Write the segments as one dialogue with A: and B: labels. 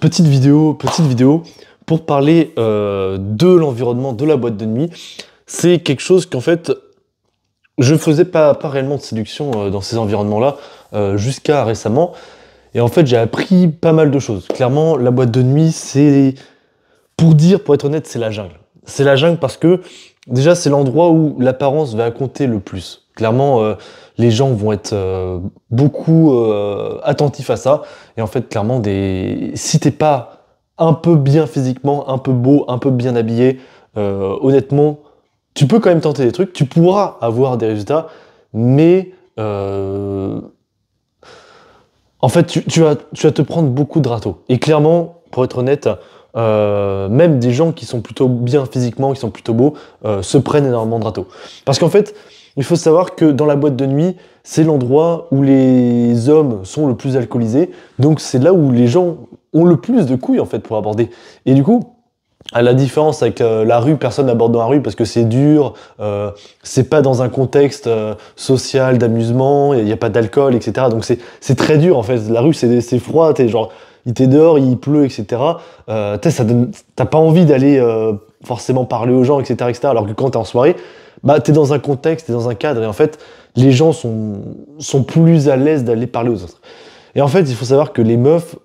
A: petite vidéo pour parler de l'environnement de la boîte de nuit. C'est quelque chose qu'en fait, je faisais pas réellement de séduction dans ces environnements-là jusqu'à récemment. Et en fait, j'ai appris pas mal de choses. Clairement, la boîte de nuit, c'est, pour être honnête, c'est la jungle. C'est la jungle parce que, déjà, c'est l'endroit où l'apparence va compter le plus. Clairement, les gens vont être beaucoup attentifs à ça. Et en fait, clairement, si t'es pas un peu bien physiquement, un peu beau, un peu bien habillé, honnêtement, tu peux quand même tenter des trucs. Tu pourras avoir des résultats, mais en fait, tu vas te prendre beaucoup de râteaux. Et clairement, pour être honnête, même des gens qui sont plutôt bien physiquement, qui sont plutôt beaux, se prennent énormément de râteaux. Parce qu'en fait, il faut savoir que dans la boîte de nuit, c'est l'endroit où les hommes sont le plus alcoolisés. Donc c'est là où les gens ont le plus de couilles en fait pour aborder. Et du coup, à la différence avec la rue, personne n'aborde dans la rue parce que c'est dur, c'est pas dans un contexte social, d'amusement, il n'y a pas d'alcool, etc. Donc c'est très dur en fait. La rue c'est froid, t'es dehors, il pleut, etc. T'as pas envie d'aller forcément parler aux gens, etc., etc. Alors que quand t'es en soirée, bah t'es dans un contexte, t'es dans un cadre, et en fait les gens sont plus à l'aise d'aller parler aux autres. Et en fait, il faut savoir que les meufs,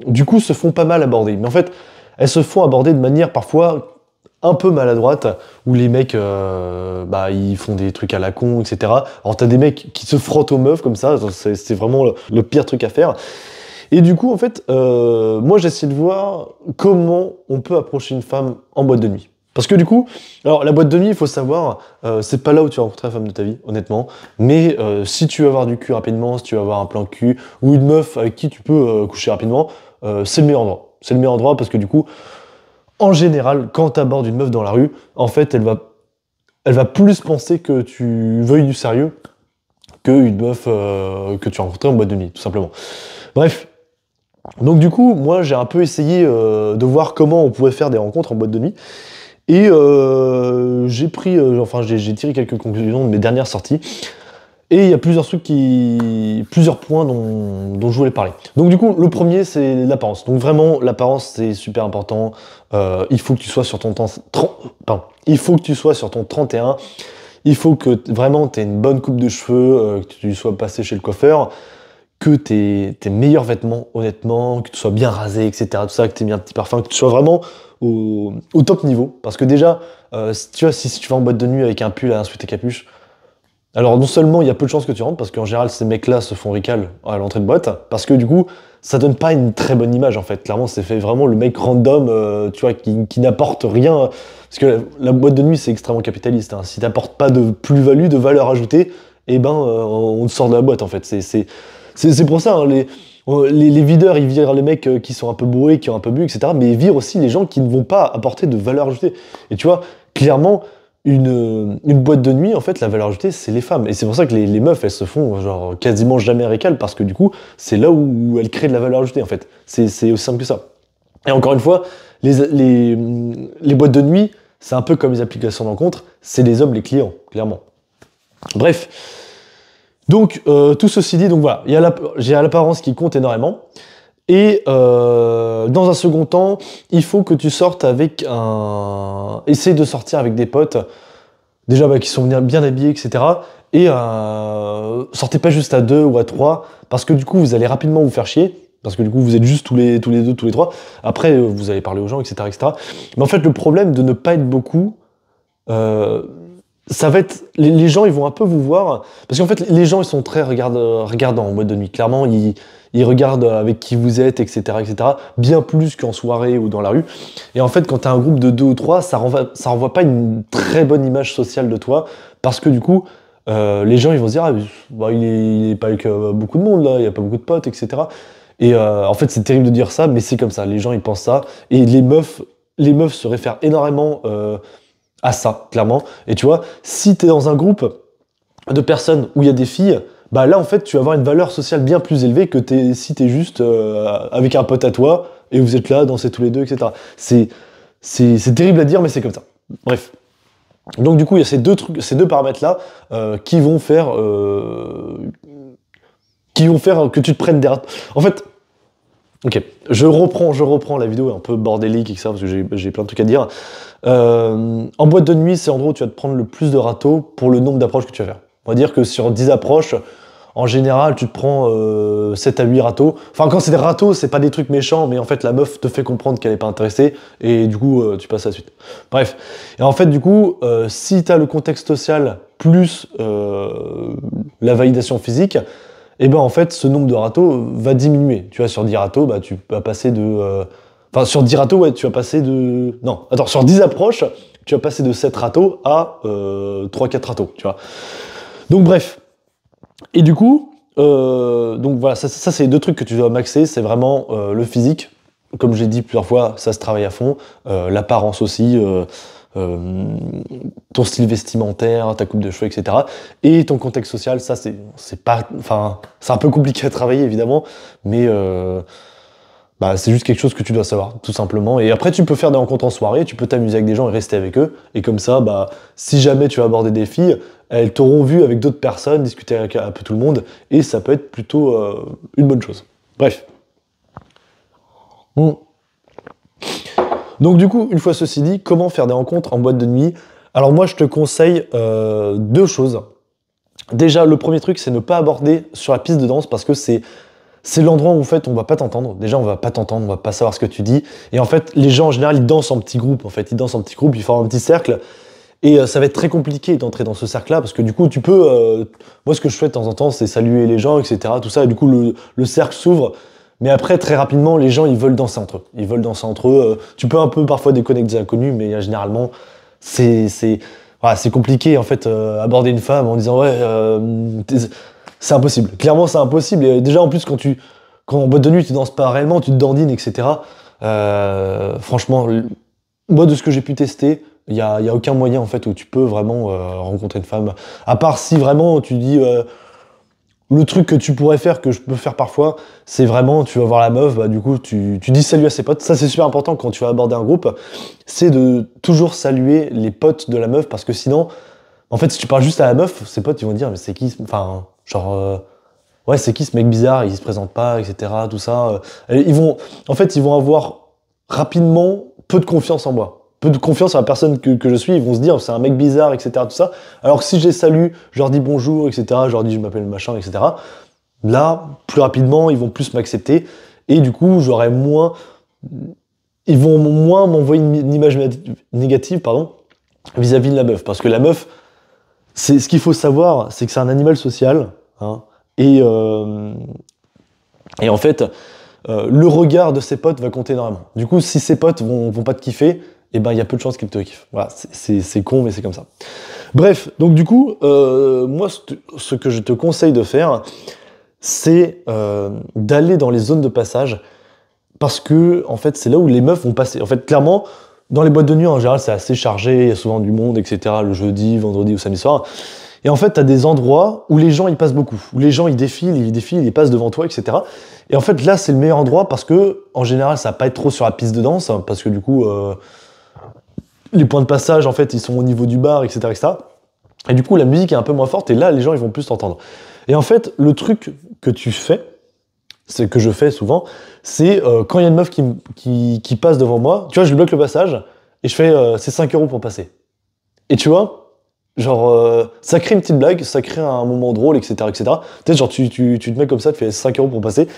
A: du coup, se font pas mal aborder. Mais en fait, elles se font aborder de manière parfois un peu maladroite, où les mecs, ils font des trucs à la con, etc. Alors t'as des mecs qui se frottent aux meufs comme ça, c'est vraiment le pire truc à faire. Et du coup, en fait, moi j'essaie de voir comment on peut approcher une femme en boîte de nuit. Parce que du coup, alors la boîte de nuit, il faut savoir, c'est pas là où tu vas rencontrer la femme de ta vie, honnêtement. Mais si tu veux avoir du cul rapidement, si tu veux avoir un plan cul, ou une meuf avec qui tu peux coucher rapidement, c'est le meilleur endroit. C'est le meilleur endroit parce que du coup, en général, quand tu abordes une meuf dans la rue, en fait, elle va plus penser que tu veuilles du sérieux qu'une meuf que tu as rencontrée en boîte de nuit, tout simplement. Bref. Donc du coup, moi, j'ai un peu essayé de voir comment on pouvait faire des rencontres en boîte de nuit. Et j'ai tiré quelques conclusions de mes dernières sorties. Et il y a plusieurs points dont je voulais parler. Donc du coup, le premier, c'est l'apparence. Donc vraiment, l'apparence, c'est super important. Il faut que tu sois sur ton il faut que tu sois sur ton 31. Il faut que vraiment tu aies une bonne coupe de cheveux, que tu sois passé chez le coiffeur, que tes meilleurs vêtements, honnêtement, que tu sois bien rasé, etc. Tout ça, que tu aies mis un petit parfum, que tu sois vraiment au top niveau. Parce que déjà, si tu vas en boîte de nuit avec un pull à un sweat et capuche, alors non seulement il y a peu de chances que tu rentres, parce qu'en général ces mecs-là se font rical à l'entrée de boîte, parce que du coup ça donne pas une très bonne image en fait. Clairement c'est fait vraiment le mec random, tu vois, qui n'apporte rien. Parce que la boîte de nuit c'est extrêmement capitaliste. Hein. Si t'apportes pas de plus-value, de valeur ajoutée, eh ben on te sort de la boîte en fait. C'est pour ça, hein, les videurs ils virent les mecs qui sont un peu bourrés, qui ont un peu bu, etc. Mais ils virent aussi les gens qui ne vont pas apporter de valeur ajoutée. Et tu vois, clairement, une boîte de nuit, en fait, la valeur ajoutée, c'est les femmes. Et c'est pour ça que les meufs, elles se font genre quasiment jamais récal, parce que du coup, c'est là où elles créent de la valeur ajoutée, en fait. C'est aussi simple que ça. Et encore une fois, les boîtes de nuit, c'est un peu comme les applications de rencontre, c'est les hommes, les clients, clairement. Bref. Donc, tout ceci dit, donc voilà, j'ai l'apparence qui compte énormément. Et dans un second temps, il faut que tu sortes avec essaye de sortir avec des potes, déjà qui sont bien habillés, etc. Et sortez pas juste à 2 ou à 3, parce que du coup, vous allez rapidement vous faire chier, parce que du coup, vous êtes juste tous les deux, tous les trois. Après, vous allez parler aux gens, etc., etc. Mais en fait, le problème de ne pas être beaucoup, ça va être... Les gens, ils vont un peu vous voir... Parce qu'en fait, les gens, ils sont très regardants en mode de nuit. Clairement, ils regardent avec qui vous êtes, etc., etc. Bien plus qu'en soirée ou dans la rue. Et en fait, quand t'as un groupe de 2 ou 3, ça renvoie pas une très bonne image sociale de toi. Parce que du coup, les gens, ils vont se dire, il est pas avec beaucoup de monde, là, il y a pas beaucoup de potes, etc. Et en fait, c'est terrible de dire ça, mais c'est comme ça. Les gens, ils pensent ça. Et les meufs se réfèrent énormément... à ça, clairement. Et tu vois, si t'es dans un groupe de personnes où il y a des filles, bah là, en fait, tu vas avoir une valeur sociale bien plus élevée que si t'es juste avec un pote à toi, et vous êtes là, dansez tous les deux, etc. C'est terrible à dire, mais c'est comme ça. Bref. Donc du coup, il y a ces deux paramètres-là qui vont faire que tu te prennes des... En fait, Ok, je reprends la vidéo un peu bordélique, etc., parce que j'ai plein de trucs à dire. En boîte de nuit, c'est en gros, tu vas te prendre le plus de râteaux pour le nombre d'approches que tu vas faire. On va dire que sur 10 approches, en général, tu te prends 7 à 8 râteaux. Enfin, quand c'est des râteaux, c'est pas des trucs méchants, mais en fait, la meuf te fait comprendre qu'elle est pas intéressée, et du coup, tu passes à la suite. Bref. Et en fait, du coup, si tu as le contexte social plus la validation physique, et ben en fait, ce nombre de râteaux va diminuer. Tu vois, sur 10 râteaux, bah, tu vas passer de... Enfin, sur 10 râteaux, ouais, tu vas passer de... Non, attends, sur 10 approches, tu vas passer de 7 râteaux à 3-4 râteaux, tu vois. Donc bref. Et du coup, donc voilà, ça c'est les deux trucs que tu dois maxer, c'est vraiment le physique. Comme j'ai dit plusieurs fois, ça se travaille à fond. L'apparence aussi, ton style vestimentaire, ta coupe de cheveux, etc. Et ton contexte social, ça c'est pas... Enfin, c'est un peu compliqué à travailler évidemment, mais... bah, c'est juste quelque chose que tu dois savoir, tout simplement. Et après, tu peux faire des rencontres en soirée, tu peux t'amuser avec des gens et rester avec eux. Et comme ça, bah, si jamais tu vas aborder des filles, elles t'auront vu avec d'autres personnes, discuter avec un peu tout le monde, et ça peut être plutôt une bonne chose. Bref. Mm. Donc du coup, une fois ceci dit, comment faire des rencontres en boîte de nuit? Alors moi, je te conseille deux choses. Déjà, le premier truc, c'est ne pas aborder sur la piste de danse parce que c'est l'endroit où en fait on va pas t'entendre. Déjà on va pas t'entendre, on va pas savoir ce que tu dis. Et en fait les gens en général ils dansent en petits groupes. En fait ils dansent en petits groupes, ils forment un petit cercle. Et ça va être très compliqué d'entrer dans ce cercle-là parce que du coup tu peux. Moi ce que je fais de temps en temps c'est saluer les gens, etc. Tout ça. Et du coup le cercle s'ouvre. Mais après très rapidement les gens ils veulent danser entre eux. Ils veulent danser entre eux. Tu peux un peu parfois déconnecter des inconnus, mais généralement c'est voilà, c'est compliqué en fait aborder une femme en disant ouais c'est impossible. Clairement, c'est impossible. Et déjà, en plus, quand en boîte de nuit, tu danses pas réellement, tu te dandines, etc. Franchement, moi, de ce que j'ai pu tester, y a aucun moyen, en fait, où tu peux vraiment rencontrer une femme. À part si vraiment tu dis, le truc que tu pourrais faire, que je peux faire parfois, c'est vraiment, tu vas voir la meuf, bah, du coup, tu dis salut à ses potes. Ça, c'est super important quand tu vas aborder un groupe. C'est de toujours saluer les potes de la meuf, parce que sinon, en fait, si tu parles juste à la meuf, ses potes, ils vont dire, mais c'est qui, enfin, genre, ouais, c'est qui ce mec bizarre, il se présente pas, etc., tout ça. Ils vont, en fait, ils vont avoir rapidement peu de confiance en moi. Peu de confiance en la personne que je suis, ils vont se dire, c'est un mec bizarre, etc., tout ça. Alors que si je les salue, je leur dis bonjour, etc., je leur dis je m'appelle machin, etc., là, plus rapidement, ils vont plus m'accepter, et du coup, j'aurai moins, ils vont moins m'envoyer une image négative, pardon, vis-à-vis de la meuf. Parce que la meuf, c'est ce qu'il faut savoir, c'est que c'est un animal social, hein, et, euh, et en fait, le regard de ses potes va compter énormément. Du coup, si ses potes vont pas te kiffer, eh ben il y a peu de chances qu'ils te kiffent. Voilà, c'est con, mais c'est comme ça. Bref, donc du coup, moi, ce que je te conseille de faire, c'est d'aller dans les zones de passage, parce que en fait, c'est là où les meufs vont passer. En fait, clairement, dans les boîtes de nuit, en général, c'est assez chargé, il y a souvent du monde, etc., le jeudi, vendredi ou samedi soir. Et en fait, tu as des endroits où les gens ils passent beaucoup, où les gens ils défilent, ils passent devant toi, etc. Et en fait, là, c'est le meilleur endroit parce que, en général, ça va pas être trop sur la piste de danse, hein, parce que du coup, les points de passage, en fait, ils sont au niveau du bar, etc., etc. Et du coup, la musique est un peu moins forte, et là, les gens ils vont plus t'entendre. Et en fait, le truc que tu fais, c'est que je fais souvent, c'est quand il y a une meuf qui passe devant moi, tu vois, je lui bloque le passage, et je fais c'est 5 euros pour passer. Et tu vois, genre, ça crée une petite blague, ça crée un moment drôle, etc., etc. Peut-être, genre, tu te mets comme ça, tu fais 5 euros pour passer.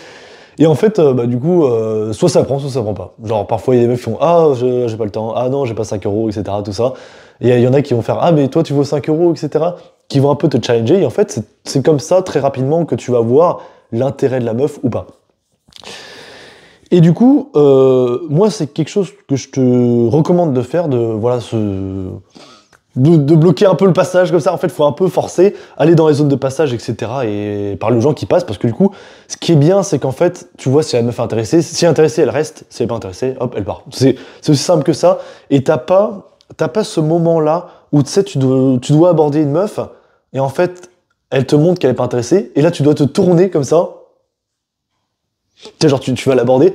A: Et en fait, bah, du coup, soit ça prend pas. Genre, parfois, il y a des meufs qui font ah, j'ai pas le temps, ah non, j'ai pas 5 euros, etc., tout ça. Et il y en a qui vont faire ah, mais toi, tu vaux 5 euros, etc., qui vont un peu te challenger. Et en fait, c'est comme ça, très rapidement, que tu vas voir l'intérêt de la meuf ou pas. Et du coup, moi, c'est quelque chose que je te recommande de faire, de voilà, de bloquer un peu le passage comme ça. En fait, il faut un peu forcer, aller dans les zones de passage, etc. et parler aux gens qui passent, parce que du coup, ce qui est bien, c'est qu'en fait, tu vois si la meuf est intéressée. Si elle est intéressée, elle reste. Si elle est pas intéressée, hop, elle part. C'est aussi simple que ça. Et t'as pas ce moment-là où tu sais, tu dois aborder une meuf, et en fait, elle te montre qu'elle est pas intéressée, et là, tu dois te tourner comme ça. Tu sais, genre, tu vas l'aborder,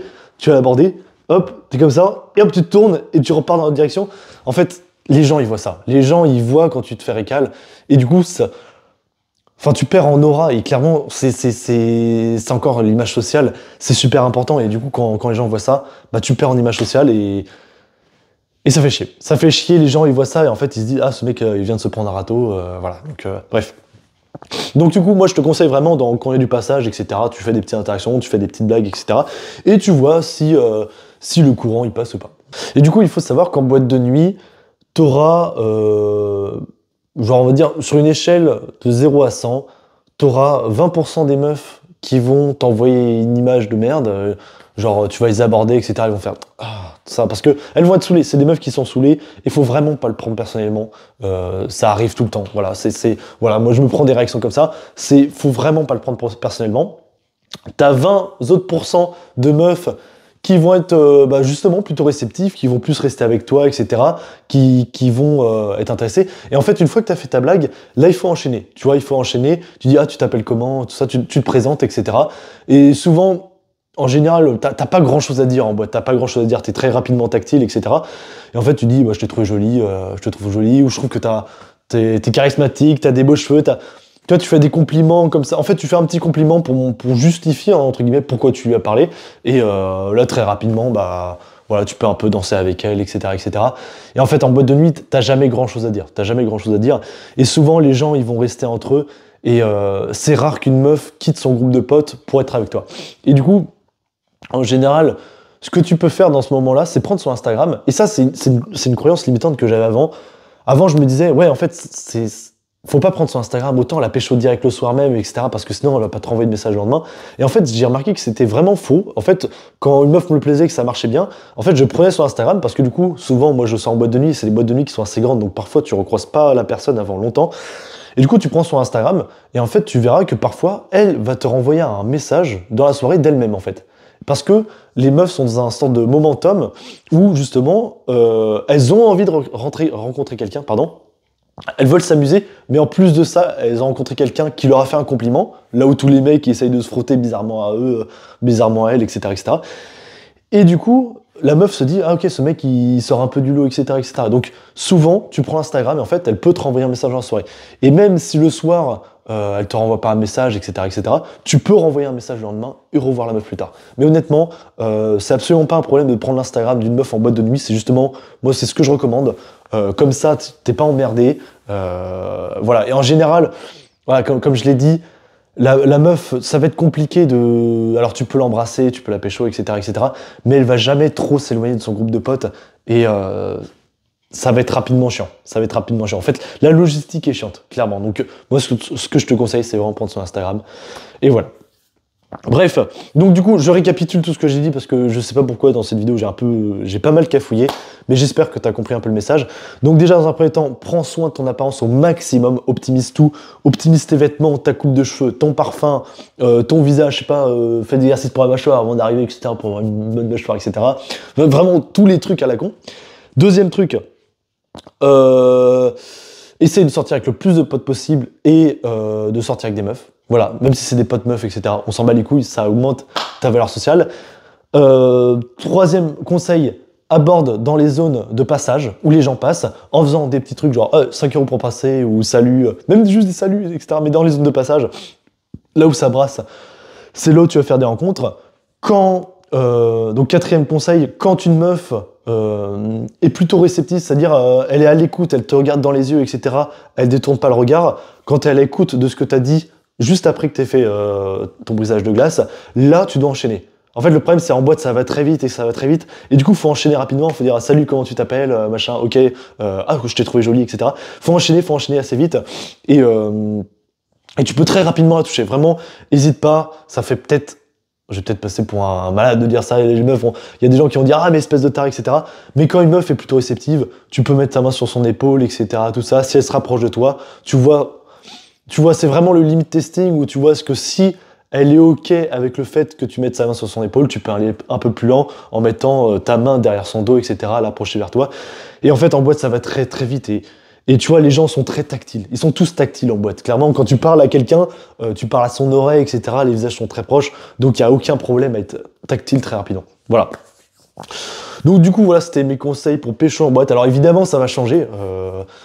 A: hop, t'es comme ça, et hop, tu te tournes, et tu repars dans l'autre direction. En fait, les gens, ils voient ça. Les gens, ils voient quand tu te fais récal. Et du coup, Enfin, tu perds en aura et clairement, c'est encore l'image sociale, c'est super important et du coup, quand les gens voient ça, bah tu perds en image sociale et ça fait chier. Ça fait chier, les gens ils voient ça et en fait ils se disent ah ce mec il vient de se prendre un râteau, voilà. Donc bref. Donc du coup, moi je te conseille vraiment quand il y a du passage, etc. Tu fais des petites interactions, tu fais des petites blagues, etc. Et tu vois si le courant il passe ou pas. Et du coup, il faut savoir qu'en boîte de nuit, t'auras genre on va dire sur une échelle de 0 à 100, t'auras 20% des meufs qui vont t'envoyer une image de merde, genre tu vas les aborder, etc. Elles vont faire ah, ça, parce que elles vont être saoulées, c'est des meufs qui sont saoulées, il faut vraiment pas le prendre personnellement, ça arrive tout le temps, voilà, voilà, moi je me prends des réactions comme ça, faut vraiment pas le prendre personnellement. T'as 20 autres pourcents de meufs qui vont être bah, justement plutôt réceptifs, qui vont plus rester avec toi, etc., qui vont être intéressés. Et en fait, une fois que tu as fait ta blague, là, il faut enchaîner. Tu vois, il faut enchaîner. Tu dis, ah, tu t'appelles comment, tout ça, tu te présentes, etc. Et souvent, en général, t'as pas grand-chose à dire en boîte, t'as pas grand-chose à dire, t'es très rapidement tactile, etc. Et en fait, tu dis, bah, je t'ai trouvé jolie, je te trouve jolie, ou je trouve que t'es charismatique, t'as des beaux cheveux, toi, tu fais des compliments comme ça. En fait, tu fais un petit compliment pour justifier, hein, entre guillemets, pourquoi tu lui as parlé. Et là, très rapidement, bah, voilà, tu peux un peu danser avec elle, etc., etc. Et en fait, en boîte de nuit, t'as jamais grand-chose à dire. T'as jamais grand-chose à dire. Et souvent, les gens, ils vont rester entre eux. Et c'est rare qu'une meuf quitte son groupe de potes pour être avec toi. Et du coup, en général, ce que tu peux faire dans ce moment-là, c'est prendre son Instagram. Et ça, c'est une croyance limitante que j'avais avant. Avant, je me disais, ouais, en fait, faut pas prendre son Instagram, autant la pécho direct le soir même, etc. Parce que sinon, elle va pas te renvoyer de message le lendemain. Et en fait, j'ai remarqué que c'était vraiment faux. En fait, quand une meuf me plaisait, que ça marchait bien, en fait, je prenais son Instagram parce que du coup, souvent, moi, je sors en boîte de nuit, c'est des boîtes de nuit qui sont assez grandes, donc parfois, tu recroises pas la personne avant longtemps. Et du coup, tu prends son Instagram, et en fait, tu verras que parfois, elle va te renvoyer un message dans la soirée d'elle-même, en fait. Parce que les meufs sont dans un stand de momentum où, justement, elles ont envie de rencontrer quelqu'un, pardon. Elles veulent s'amuser, mais en plus de ça, elles ont rencontré quelqu'un qui leur a fait un compliment, là où tous les mecs essayent de se frotter bizarrement à eux, bizarrement à elles, etc., etc. Et du coup, la meuf se dit, ah ok, ce mec il sort un peu du lot, etc., etc. Donc souvent, tu prends Instagram et en fait, elle peut te renvoyer un message dans la soirée. Et même si le soir, elle te renvoie pas un message, etc., etc., tu peux renvoyer un message le lendemain et revoir la meuf plus tard. Mais honnêtement, c'est absolument pas un problème de prendre l'Instagram d'une meuf en boîte de nuit. C'est justement, moi, c'est ce que je recommande. Comme ça, t'es pas emmerdé. Voilà. Et en général, voilà, comme je l'ai dit, la meuf, ça va être compliqué de. Alors tu peux l'embrasser, tu peux la pécho, etc., etc. Mais elle va jamais trop s'éloigner de son groupe de potes et ça va être rapidement chiant. Ça va être rapidement chiant. En fait, la logistique est chiante, clairement. Donc moi, ce que je te conseille, c'est vraiment prendre son Instagram. Et voilà. Bref, donc du coup, je récapitule tout ce que j'ai dit parce que je sais pas pourquoi dans cette vidéo j'ai pas mal cafouillé, mais j'espère que tu as compris un peu le message. Donc déjà, dans un premier temps, prends soin de ton apparence au maximum, optimise tout, optimise tes vêtements, ta coupe de cheveux, ton parfum, ton visage, je sais pas, fais des exercices pour la mâchoire avant d'arriver, etc., pour avoir une bonne mâchoire, etc. Vraiment tous les trucs à la con. Deuxième truc, essaye de sortir avec le plus de potes possible et de sortir avec des meufs. Voilà, même si c'est des potes meufs, etc. On s'en bat les couilles, ça augmente ta valeur sociale. Troisième conseil, aborde dans les zones de passage où les gens passent en faisant des petits trucs genre 5 € pour passer ou salut, même juste des saluts, etc. Mais dans les zones de passage, là où ça brasse, c'est là où tu vas faire des rencontres. Donc quatrième conseil, quand une meuf est plutôt réceptive, c'est-à-dire elle est à l'écoute, elle te regarde dans les yeux, etc. Elle détourne pas le regard. Quand elle écoute de ce que tu as dit juste après que tu aies fait ton brisage de glace, là tu dois enchaîner. En fait, le problème, c'est en boîte, ça va très vite et ça va très vite. Et du coup, faut enchaîner rapidement. Faut dire ah, salut, comment tu t'appelles, machin, ok, ah, je t'ai trouvé jolie, etc. Faut enchaîner assez vite. Et tu peux très rapidement la toucher. Vraiment, hésite pas. Ça fait peut-être. Je vais peut-être passer pour un malade de dire ça. Les meufs il y a des gens qui vont dire ah, mais espèce de taré, etc. Mais quand une meuf est plutôt réceptive, tu peux mettre ta main sur son épaule, etc. Tout ça. Si elle se rapproche de toi, tu vois, c'est vraiment le limit testing où tu vois ce que si elle est OK avec le fait que tu mettes sa main sur son épaule, tu peux aller un peu plus lent en mettant ta main derrière son dos, etc., à l'approcher vers toi. Et en fait, en boîte, ça va très très vite. Et tu vois, les gens sont très tactiles. Ils sont tous tactiles en boîte. Clairement, quand tu parles à quelqu'un, tu parles à son oreille, etc., les visages sont très proches. Donc, il n'y a aucun problème à être tactile très rapidement. Voilà. Donc du coup, voilà, c'était mes conseils pour pêcher en boîte. Alors évidemment, ça va changer.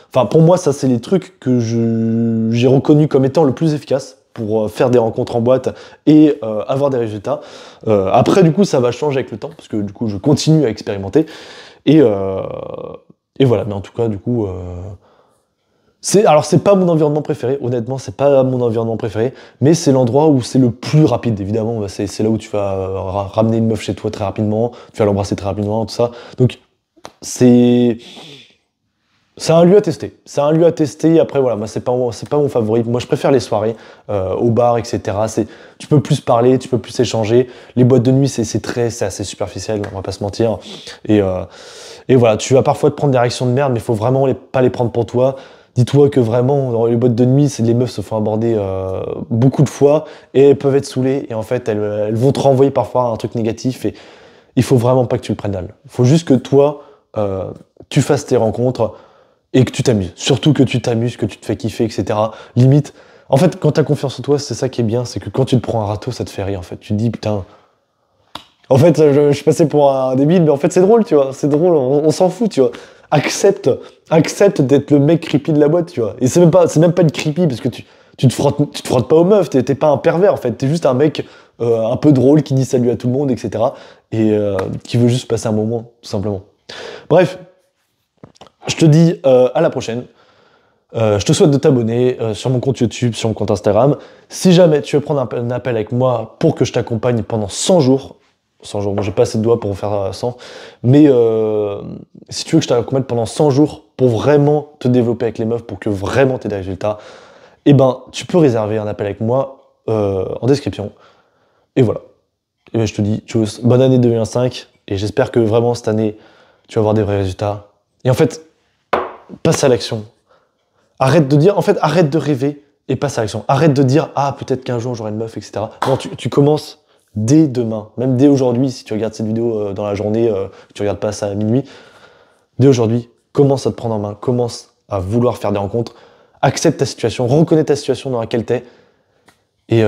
A: Enfin, pour moi, ça, c'est les trucs que j'ai reconnus comme étant le plus efficace pour faire des rencontres en boîte et avoir des résultats. Après, du coup, ça va changer avec le temps, parce que du coup, je continue à expérimenter. Et, euh, et voilà, mais en tout cas, du coup... alors, c'est pas mon environnement préféré, honnêtement, c'est pas mon environnement préféré, mais c'est l'endroit où c'est le plus rapide, évidemment. Bah, c'est là où tu vas ramener une meuf chez toi très rapidement, tu vas l'embrasser très rapidement, tout ça. Donc, c'est. C'est un lieu à tester. C'est un lieu à tester. Après, voilà, moi, c'est pas mon favori. Moi, je préfère les soirées, au bar, etc. Tu peux plus parler, tu peux plus échanger. Les boîtes de nuit, c'est assez superficiel, on va pas se mentir. Et, euh, et voilà, tu vas parfois te prendre des réactions de merde, mais il faut vraiment pas les prendre pour toi. Dis-toi que vraiment, dans les boîtes de nuit, les meufs se font aborder beaucoup de fois et elles peuvent être saoulées. Et en fait, elles vont te renvoyer parfois un truc négatif. Et il faut vraiment pas que tu le prennes mal. Il faut juste que toi, tu fasses tes rencontres et que tu t'amuses. Surtout que tu t'amuses, que tu te fais kiffer, etc. Limite, en fait, quand t'as confiance en toi, c'est ça qui est bien, c'est que quand tu te prends un râteau, ça te fait rire, en fait. Tu te dis, putain... En fait, je suis passé pour un débile, mais en fait, c'est drôle, tu vois. C'est drôle, on s'en fout, tu vois. Accepte d'être le mec creepy de la boîte, tu vois. Et c'est même pas une creepy, parce que tu te frottes pas aux meufs, t'es pas un pervers, en fait. T'es juste un mec un peu drôle qui dit salut à tout le monde, etc. Et qui veut juste passer un moment, tout simplement. Bref, je te dis à la prochaine. Je te souhaite de t'abonner sur mon compte YouTube, sur mon compte Instagram. Si jamais tu veux prendre un appel avec moi pour que je t'accompagne pendant 100 jours, 100 jours, moi j'ai pas assez de doigts pour faire 100, mais si tu veux que je t'accompagne pendant 100 jours pour vraiment te développer avec les meufs, pour que vraiment tu aies des résultats, eh ben tu peux réserver un appel avec moi en description. Et voilà. Et ben, je te dis, tchuss, bonne année 2025, et j'espère que vraiment cette année, tu vas avoir des vrais résultats. Et en fait, passe à l'action. Arrête de dire, en fait, arrête de rêver et passe à l'action. Arrête de dire, ah, peut-être qu'un jour j'aurai une meuf, etc. Non, tu commences dès demain, même dès aujourd'hui, si tu regardes cette vidéo dans la journée, que tu regardes pas ça à minuit, dès aujourd'hui, commence à te prendre en main, commence à vouloir faire des rencontres, accepte ta situation, reconnais ta situation dans laquelle t'es, et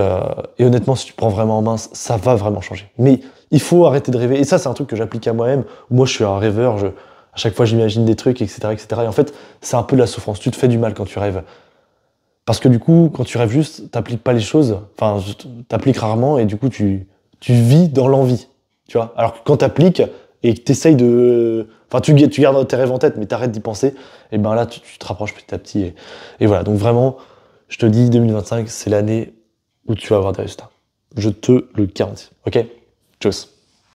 A: honnêtement, si tu prends vraiment en main, ça va vraiment changer. Mais il faut arrêter de rêver. Et ça, c'est un truc que j'applique à moi-même. Moi, je suis un rêveur, à chaque fois, j'imagine des trucs, etc., etc. Et en fait, c'est un peu de la souffrance. Tu te fais du mal quand tu rêves. Parce que du coup, quand tu rêves juste, t'appliques pas les choses. Enfin, t'appliques rarement et du coup, tu vis dans l'envie. Tu vois. Alors que quand t'appliques et que t'essayes de... Enfin, tu gardes tes rêves en tête, mais t'arrêtes d'y penser, et ben là, tu te rapproches petit à petit. Et voilà. Donc vraiment, je te dis, 2025, c'est l'année où tu vas avoir des résultats. Je te le garantis. Ok? Tchuss.